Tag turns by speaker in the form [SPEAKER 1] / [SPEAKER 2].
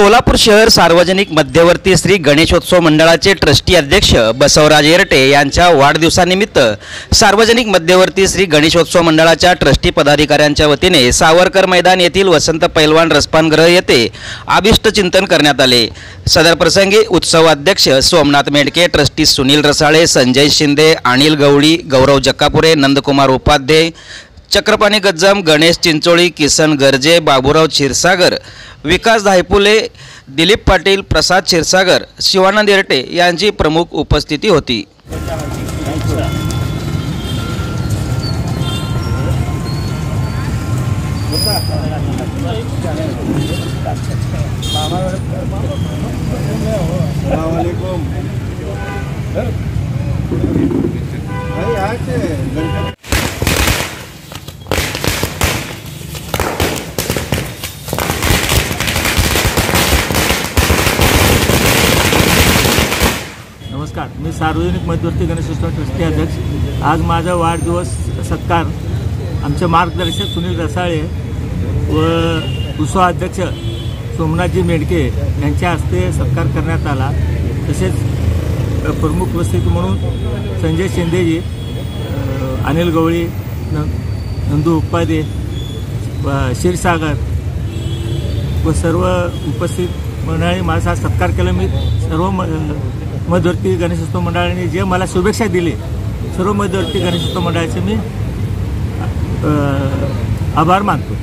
[SPEAKER 1] सोलापूर शहर सार्वजनिक मध्यवर्ती श्री गणेशोत्सव मंडळाचे ट्रस्टी अध्यक्ष बसवराज येरटे यांच्या वाढदिवसानिमित्त सार्वजनिक मध्यवर्ती श्री गणेशोत्सव मंडळाच्या ट्रस्टी पदाधिकाऱ्यांच्या वतीने सावरकर मैदान येथील वसंत पैलवान रसपानगृह येथे अभिष्ट चिंतन करण्यात आले। सदर प्रसंगी उत्सव अध्यक्ष सोमनाथ मेडके, ट्रस्टी सुनील रसाळे, संजय शिंदे, अनिल गवळी, गौरव जक्कापुरे, नंदकुमार उपाध्याय, चक्रपाणी गज्जम, गणेश चिंचोळी, किसन गर्जे, बाबूराव क्षीरसागर, विकास धायपुले, दिलीप पाटील, प्रसाद क्षीरसागर, शिवानंद येरटे यांची प्रमुख उपस्थिती होती।
[SPEAKER 2] नमस्कार, मी सार्वजनिक मध्यवर्ती गणेशोत्सव ट्रस्टी अध्यक्ष। आज माझा वाढदिवस सत्कार आमचे मार्गदर्शक सुनील रसाळे व उत्सव अध्यक्ष सोमनाथजी मेडके यांच्या हस्ते सत्कार करण्यात आला। तसेच प्रमुख उपस्थिती म्हणून संजय शिंदेजी, अनिल गवळी, नंदू उपाध्ये, क्षीरसागर व सर्व उपस्थित मंडळी माझा सत्कार केला। मी सर्व मध्यवर्ती गणेशोत्सव मंडळाने जे मला शुभेच्छा दिली, सर्व मध्यवर्ती गणेशोत्सव मंडळाचे मी आभार मानतो।